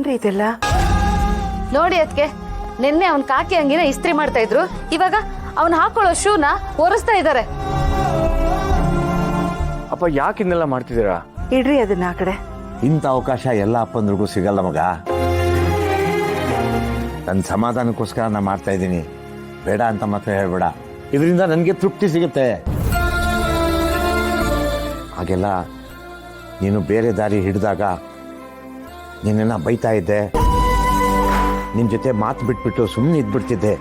ಏನ್ರಿ ಇದೆಲ್ಲ? ನೋಡಿ ಅದಕ್ಕೆ ನಿನ್ನೆ ಅವನ್ ಕಾಕಿ ಅಂಗಿನ ಇಸ್ತ್ರಿ ಮಾಡ್ತಾ ಇದ್ರು, ಇವಾಗ ಅವನ್ ಹಾಕೊಳ್ಳೋ ಶೂನ ಒರೆಸ್ತಾ ಇದ್ದಾರೆ. ಅಪ್ಪ ಯಾಕೆ ಇನ್ನೆಲ್ಲ ಮಾಡ್ತಿದ್ದೀರಾ? ಇಡ್ರಿ ಅದನ್ನ ಆ ಕಡೆ. ಇಂಥ ಅವಕಾಶ ಎಲ್ಲ ಅಪ್ಪಂದ್ರಿಗೂ ಸಿಗಲ್ಲ ಮಗ. ನನ್ನ ಸಮಾಧಾನಕ್ಕೋಸ್ಕರ ನಾನು ಮಾಡ್ತಾ ಇದ್ದೀನಿ, ಬೇಡ ಅಂತ ಮಾತ್ರ ಹೇಳ್ಬೇಡ. ಇದರಿಂದ ನನಗೆ ತೃಪ್ತಿ ಸಿಗುತ್ತೆ. ಹಾಗೆಲ್ಲ ನೀನು ಬೇರೆ ದಾರಿ ಹಿಡಿದಾಗ ನಿನ್ನನ್ನು ಬೈತಾ ಇದ್ದೆ, ನಿನ್ನ ಜೊತೆ ಮಾತು ಬಿಟ್ಬಿಟ್ಟು ಸುಮ್ಮನೆ ಇದ್ಬಿಡ್ತಿದ್ದೆ.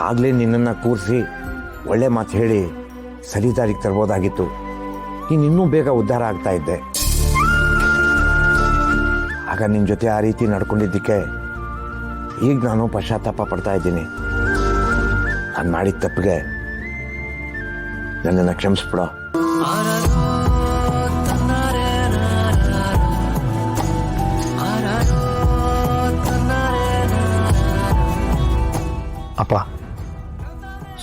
ಆಗಲೇ ನಿನ್ನನ್ನು ಕೂರಿಸಿ ಒಳ್ಳೆ ಮಾತು ಹೇಳಿ ಸರಿ ದಾರಿಗೆ ತರ್ಬೋದಾಗಿತ್ತು. ನೀನು ಇನ್ನೂ ಬೇಗ ಉದ್ಧಾರ ಆಗ್ತಾ ಇದ್ದೆ. ಆಗ ನಿನ್ನ ಜೊತೆ ಆ ರೀತಿ ನಡ್ಕೊಂಡಿದ್ದಕ್ಕೆ ಈಗ ನಾನು ಪಶ್ಚಾತ್ತಾಪ ಪಡ್ತಾ ಇದ್ದೀನಿ. ನಾನು ಮಾಡಿದ ತಪ್ಪಿಗೆ ನನ್ನನ್ನು ಕ್ಷಮಿಸ್ಬಿಡೋ. ಅಪ್ಪ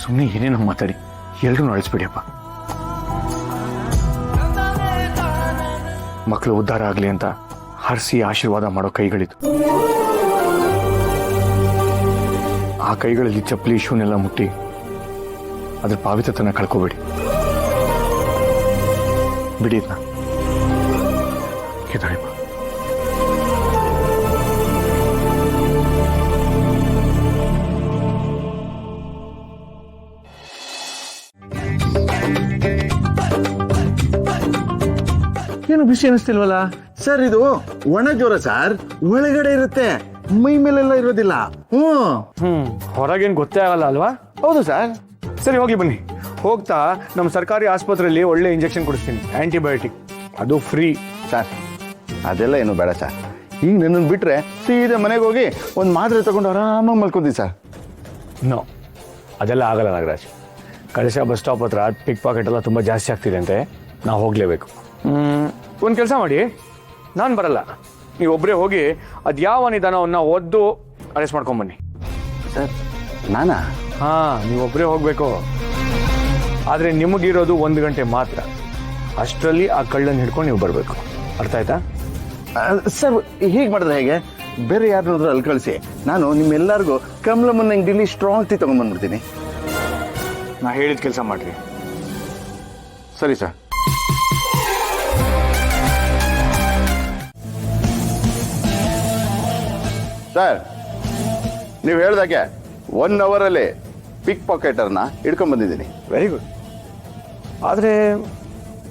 ಸುಮ್ಮನೆ ಏನೇನೋ ಮಾತಾಡಿ ಎಲ್ಲರೂ ಅಳಿಸ್ಬಿಡಿ ಅಪ್ಪ. ಮಕ್ಕಳು ಉದ್ಧಾರ ಆಗಲಿ ಅಂತ ಹರಿಸಿ ಆಶೀರ್ವಾದ ಮಾಡೋ ಕೈಗಳಿದು. ಆ ಕೈಗಳಲ್ಲಿ ಚಪ್ಪಲಿ ಶೂನೆಲ್ಲ ಮುಟ್ಟಿ ಅದ್ರ ಪಾವಿತ್ರತನ ಕಳ್ಕೋಬೇಡಿ. ಬಿಡಿ ಇದನ್ನ. ಕೆದರಿಪ್ಪ. ಏನು ಬಿಸಿ ಅನಿಸ್ತಿಲ್ವಲ್ಲ ಸರ್? ಇದು ಒಣ ಜ್ವರ ಸರ್, ಒಳಗಡೆ ಇರುತ್ತೆ, ಮೈ ಮೇಲೆಲ್ಲ ಇರೋದಿಲ್ಲ. ಹೊರಗೇನು ಗೊತ್ತೇ ಆಗಲ್ಲ ಅಲ್ವಾ? ಹೌದು ಸರ್. ಸರಿ ಹೋಗಿ ಬನ್ನಿ. ಹೋಗ್ತಾ ನಮ್ಮ ಸರ್ಕಾರಿ ಆಸ್ಪತ್ರೆಯಲ್ಲಿ ಒಳ್ಳೆ ಇಂಜೆಕ್ಷನ್ ಕೊಡಿಸ್ತೀನಿ, ಆಂಟಿಬಯೋಟಿಕ್, ಅದು ಫ್ರೀ. ಸರ್ ಅದೆಲ್ಲ ಏನು ಬೇಡ ಸರ್. ಈಗ ನನ್ನನ್ನು ಬಿಟ್ರೆ ಸೀದಾ ಮನೆಗೆ ಹೋಗಿ ಒಂದು ಮಾತ್ರೆ ತಗೊಂಡು ಆರಾಮಾಗಿ ಮಲ್ಕೊಂತೀನಿ ಸರ್. ನೋ, ಅದೆಲ್ಲ ಆಗಲ್ಲ ನಾಗರಾಜ್. ಕಳಶ ಬಸ್ ಸ್ಟಾಪ್ ಹತ್ರ ಪಿಕ್ ಪಾಕೆಟ್ ಎಲ್ಲ ತುಂಬ ಜಾಸ್ತಿ ಆಗ್ತಿದೆ ಅಂತೆ, ನಾವು ಹೋಗಲೇಬೇಕು. ಒಂದು ಕೆಲಸ ಮಾಡಿ, ನಾನು ಬರಲ್ಲ, ನೀವೊಬ್ಬರೇ ಹೋಗಿ ಅದು ಯಾವ ನಿಧಾನವನ್ನು ಒದ್ದು ಅರೆಸ್ಟ್ ಮಾಡ್ಕೊಂಬನ್ನಿ. ಸರ್ ನಾನಾ? ಹಾಂ, ನೀವೊಬ್ಬರೇ ಹೋಗಬೇಕು. ಆದರೆ ನಿಮಗಿರೋದು 1 ಗಂಟೆ ಮಾತ್ರ. ಅಷ್ಟರಲ್ಲಿ ಆ ಕಳ್ಳನ್ನು ಹಿಡ್ಕೊಂಡು ನೀವು ಬರಬೇಕು. ಅರ್ಥ ಆಯ್ತಾ? ಸರ್ ಹೀಗೆ ಮಾಡಿದ್ರೆ ಹೇಗೆ? ಬೇರೆ ಯಾರನ್ನಾದ್ರೂ ಅಲ್ಲಿ ಕಳಿಸಿ, ನಾನು ನಿಮ್ಮೆಲ್ಲರಿಗೂ ಕಮಲಮ್ಮನ ಅಂಗಡಿಲಿ ಸ್ಟ್ರಾಂಗ್ ಟೀ ತೊಗೊಂಡ್ಬಂದ್ಬಿಡ್ತೀನಿ. ನಾ ಹೇಳಿದ ಕೆಲಸ ಮಾಡಿರಿ. ಸರಿ ಸರ್. ಸರ್ ನೀವು ಹೇಳ್ದಾಗೆ 1 ಅವರಲ್ಲಿ ಪಿಕ್ ಪಾಕೆಟರ್ನ ಹಿಡ್ಕೊಂಡ್ಬಂದಿದ್ದೀನಿ. Very good. ಆದರೆ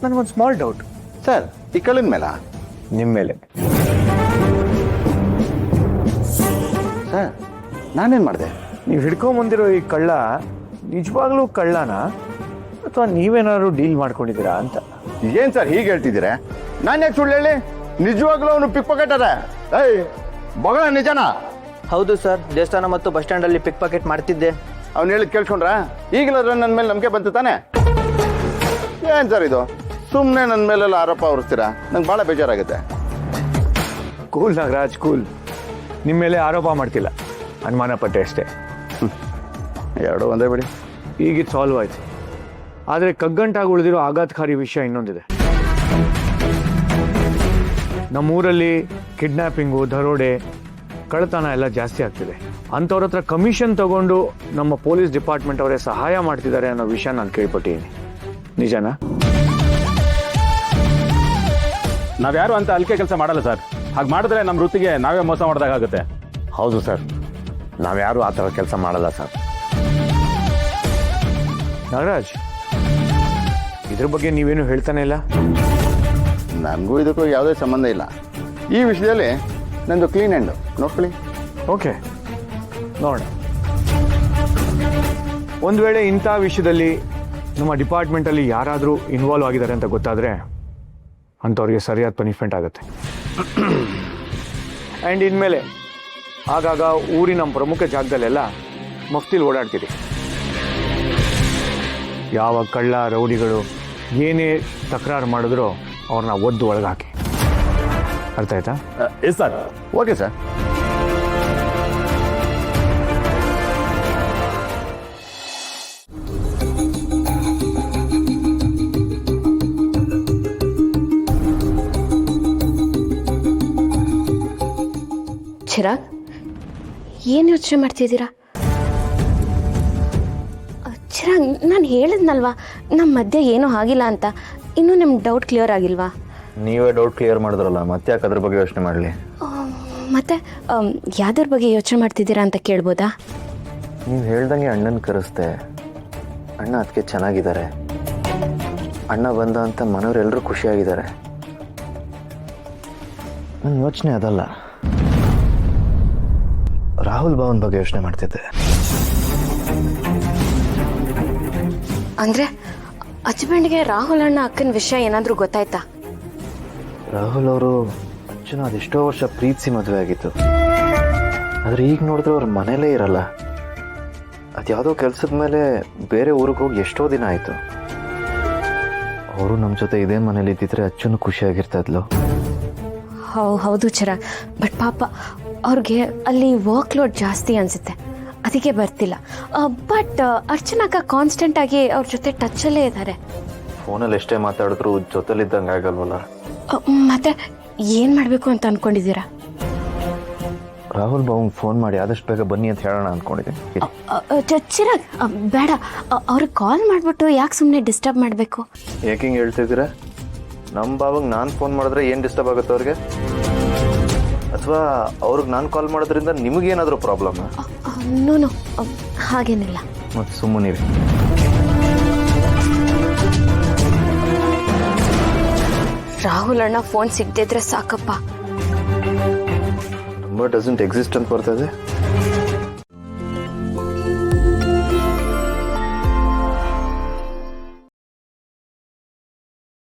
ನನಗೊಂದು ಸ್ಮಾಲ್ ಡೌಟ್. ಸರ್ ಈ ಕಳ್ಳಿನ ಮೇಲ? ನಿಮ್ಮ ಮೇಲೆ. ಸರ್ ನಾನೇನು ಮಾಡಿದೆ? ನೀವು ಹಿಡ್ಕೊಂಬಂದಿರೋ ಈ ಕಳ್ಳ ನಿಜವಾಗ್ಲೂ ಕಳ್ಳನ ಅಥವಾ ನೀವೇನಾದ್ರು ಡೀಲ್ ಮಾಡ್ಕೊಂಡಿದ್ದೀರಾ ಅಂತ? ಏನು ಸರ್ ಹೀಗೆ ಹೇಳ್ತಿದ್ದೀರಾ? ನಾನು ಯಾಕೆ ಸುಳ್ಳು ಹೇಳಿ? ನಿಜವಾಗ್ಲೂ ಅವನು ಪಿಕ್ ಪಾಕೆಟರ? ಏಯ್ ಮಗಳ ನಿಜನಾ? ಹೌದು ಸರ್, ದೇವಸ್ಥಾನ ಮತ್ತು ಬಸ್ ಸ್ಟ್ಯಾಂಡ್ ಅಲ್ಲಿ ಪಿಕ್ ಪಾಕೆಟ್ ಮಾಡ್ತಿದ್ದೆ. ಅವ್ನು ಹೇಳಿದ್ ಕೇಳ್ಕೊಂಡ್ರ? ಈಗಲಾದ್ರೆ ನನ್ನ ಮೇಲೆ ನಂಬಿಕೆ ಬಂತು ತಾನೆ? ಏನ್ ಸರ್ ಇದು? ಸುಮ್ಮನೆ ನನ್ನ ಮೇಲೆಲ್ಲ ಆರೋಪ ಹೊರಿಸ್ತೀರಾ? ನಂಗೆ ಭಾಳ ಬೇಜಾರಾಗುತ್ತೆ. Cool Nagaraj, cool. ನಿಮ್ಮ ಮೇಲೆ ಆರೋಪ ಮಾಡ್ತಿಲ್ಲ, ಅನುಮಾನ ಪಟ್ಟೆ ಅಷ್ಟೇ. ಎರಡು ಒಂದೇ ಬಿಡಿ. ಈಗಿದು ಸಾಲ್ವ್ ಆಯ್ತು. ಆದರೆ ಕಗ್ಗಂಟಾಗಿ ಉಳಿದಿರೋ ಆಘಾತಕಾರಿ ವಿಷಯ ಇನ್ನೊಂದಿದೆ. ನಮ್ಮೂರಲ್ಲಿ ಕಿಡ್ನ್ಯಾಪಿಂಗು, ದರೋಡೆ, ಕಳ್ಳತನ ಎಲ್ಲ ಜಾಸ್ತಿ ಆಗ್ತಿದೆ. ಅಂಥವ್ರ ಹತ್ರ ಕಮಿಷನ್ ತಗೊಂಡು ನಮ್ಮ ಪೊಲೀಸ್ ಡಿಪಾರ್ಟ್ಮೆಂಟ್ ಅವರೇ ಸಹಾಯ ಮಾಡ್ತಿದ್ದಾರೆ ಅನ್ನೋ ವಿಷಯ ನಾನು ಕೇಳ್ಪಟ್ಟಿದ್ದೀನಿ. ನಿಜನಾ? ನಾವ್ಯಾರು ಅಂತ ಅಲ್ಕೆ ಕೆಲಸ ಮಾಡಲ್ಲ ಸರ್. ಹಾಗೆ ಮಾಡಿದ್ರೆ ನಮ್ಮ ವೃತ್ತಿಗೆ ನಾವೇ ಮೋಸ ಮಾಡಿದಾಗುತ್ತೆ. ಹೌದು ಸರ್, ನಾವ್ಯಾರು ಆ ಥರ ಕೆಲಸ ಮಾಡಲ್ಲ ಸರ್. ನಾಗರಾಜ್, ಇದ್ರ ಬಗ್ಗೆ ನೀವೇನು ಹೇಳ್ತಾನೆ ಇಲ್ಲ? ನನಗೂ ಇದಕ್ಕೂ ಯಾವುದೇ ಸಂಬಂಧ ಇಲ್ಲ. ಈ ವಿಷಯದಲ್ಲಿ ನಂದು ಕ್ಲೀನ್ ಹ್ಯಾಂಡ್, ನೋಡ್ಕೊಳ್ಳಿ. ಓಕೆ, ನೋಡೋಣ. ಒಂದು ವೇಳೆ ಇಂಥ ವಿಷಯದಲ್ಲಿ ನಮ್ಮ ಡಿಪಾರ್ಟ್ಮೆಂಟಲ್ಲಿ ಯಾರಾದರೂ ಇನ್ವಾಲ್ವ್ ಆಗಿದ್ದಾರೆ ಅಂತ ಗೊತ್ತಾದರೆ ಅಂಥವ್ರಿಗೆ ಸರಿಯಾದ ಪನಿಷ್ಮೆಂಟ್ ಆಗುತ್ತೆ. ಆ್ಯಂಡ್ ಇನ್ಮೇಲೆ ಆಗಾಗ ಊರಿನ ಪ್ರಮುಖ ಜಾಗದಲ್ಲೆಲ್ಲ ಮಫ್ತಿಲಿ ಓಡಾಡ್ತೀರಿ. ಯಾವ ಕಳ್ಳ ರೌಡಿಗಳು ಏನೇ ತಕರಾರು ಮಾಡಿದ್ರೂ ಅವ್ರನ್ನ ಒದ್ದು ಒಳಗೆ ಹಾಕಿ. ಅರ್ಥ ಆಯ್ತಾ? Yes sir. Okay sir. Chirag, ಏನು ಯೋಚನೆ ಮಾಡ್ತಿದ್ದೀರಾ? ಚಿರಾಗ್, ನಾನು ಹೇಳಿದ್ನಲ್ವಾ ನಮ್ಮ ಮಧ್ಯೆ ಏನೂ ಆಗಿಲ್ಲ ಅಂತ. ಇನ್ನೂ ನಿಮ್ಮ ಡೌಟ್ ಕ್ಲಿಯರ್ ಆಗಿಲ್ವಾ? ನೀವೇ ಡೌಟ್ ಕ್ಲಿಯರ್ ಮಾಡಿದ್ರಲ್ಲ, ಮತ್ತೆ ಯಾಕೆ ಅದ್ರ ಬಗ್ಗೆ ಯೋಚನೆ ಮಾಡಲಿ? ಮತ್ತೆ ಯಾವ್ದ್ರ ಬಗ್ಗೆ ಯೋಚನೆ ಮಾಡ್ತಿದ್ದೀರಾ ಅಂತ ಕೇಳ್ಬೋದಾ? ನೀವು ಹೇಳ್ದಂಗೆ ಅಣ್ಣನ ಕರೆಸ್ದೆ. ಅಣ್ಣ ಅದಕ್ಕೆ ಚೆನ್ನಾಗಿದ್ದಾರೆ. ಅಣ್ಣ ಬಂದ ಅಂತ ಮನೆಯವರೆಲ್ಲರೂ ಖುಷಿಯಾಗಿದ್ದಾರೆ. ನನ್ನ ಯೋಚನೆ ಅದಲ್ಲ, ರಾಹುಲ್ ಭಾವನ್ ಬಗ್ಗೆ ಯೋಚನೆ ಮಾಡ್ತಿದ್ದೆ. ಅಂದರೆ ಹಸ್ಬೆಂಡ್ಗೆ ರಾಹುಲ್ ಅಣ್ಣ ಅಕ್ಕನ ವಿಷಯ ಏನಾದರೂ ಗೊತ್ತಾಯ್ತಾ? ರಾಹುಲ್ ಅವರು ಅಚ್ಚನ ಅದೆಷ್ಟೋ ವರ್ಷ ಪ್ರೀತಿಸಿ ಮದುವೆ ಆಗಿತ್ತು. ಆದರೆ ಈಗ ನೋಡಿದ್ರೆ ಅವ್ರ ಮನೇಲೇ ಇರಲ್ಲ. ಅದ್ಯಾವುದೋ ಕೆಲಸದ ಮೇಲೆ ಬೇರೆ ಊರಿಗೆ ಹೋಗಿ ಎಷ್ಟೋ ದಿನ ಆಯಿತು. ಅವರು ನಮ್ಮ ಜೊತೆ ಇದೇ ಮನೇಲಿ ಇದ್ದಿದ್ರೆ ಅಚ್ಚನು ಖುಷಿಯಾಗಿರ್ತಾ ಇದ್ಲು. ಹೌದು ಚಿರಾಗ್, ಬಟ್ ಪಾಪ ಅವ್ರಿಗೆ ಅಲ್ಲಿ ವರ್ಕ್ ಲೋಡ್ ಜಾಸ್ತಿ ಅನಿಸುತ್ತೆ, ಅದಕ್ಕೆ ಬರ್ತಿಲ್ಲ. ಬಟ್ ಅರ್ಚನಾಕ ಕಾನ್ಸ್ಟೆಂಟ್ ಆಗಿ ಅವ್ರ ಜೊತೆ ಟಚ್ಚಲ್ಲೇ ಇದ್ದಾರೆ. ಫೋನಲ್ಲಿ ಎಷ್ಟೇ ಮಾತಾಡಿದ್ರು ಜೊತೆಲಿದ್ದಂಗೆ ಆಗಲ್ವಲ್ಲ. ಮತ್ತೆ ಏನು ಮಾಡಬೇಕು ಅಂತ ಅಂದ್ಕೊಂಡಿದ್ದೀರಾ? ರಾಹುಲ್ ಬಾವಂಗೆ ಫೋನ್ ಮಾಡಿ ಆದಷ್ಟು ಬೇಗ ಬನ್ನಿ ಅಂತ ಹೇಳೋಣ ಅಂದ್ಕೊಂಡಿದ್ದೀನಿ. ಚಿರಾಗ್, ಬೇಡ, ಅವ್ರಿಗೆ ಕಾಲ್ ಮಾಡಿಬಿಟ್ಟು ಯಾಕೆ ಸುಮ್ಮನೆ ಡಿಸ್ಟರ್ಬ್ ಮಾಡಬೇಕು? ಯಾಕೆ ಹಿಂಗೆ ಹೇಳ್ತಿದ್ದೀರಾ? ನಮ್ಮ ಬಾವಂಗೆ ನಾನು ಫೋನ್ ಮಾಡಿದ್ರೆ ಏನು ಡಿಸ್ಟರ್ಬ್ ಆಗುತ್ತೆ ಅವ್ರಿಗೆ? ಅಥವಾ ಅವ್ರಿಗೆ ನಾನು ಕಾಲ್ ಮಾಡೋದ್ರಿಂದ ನಿಮಗೇನಾದರೂ ಪ್ರಾಬ್ಲಮ್? ನೋ, ಹಾಗೇನಿಲ್ಲ. ಮತ್ತು ಸುಮ್ಮನೆ ರಾಹುಲ್ ಅಣ್ಣ ಫೋನ್ ಸಿಗದಿದ್ರೆ ಸಾಕಪ್ಪ. ನಂಬರ್ ಡಸಂಟ್ ಎಕ್ಸಿಸ್ಟ್ ಅಂತ ಬರ್ತದೆ.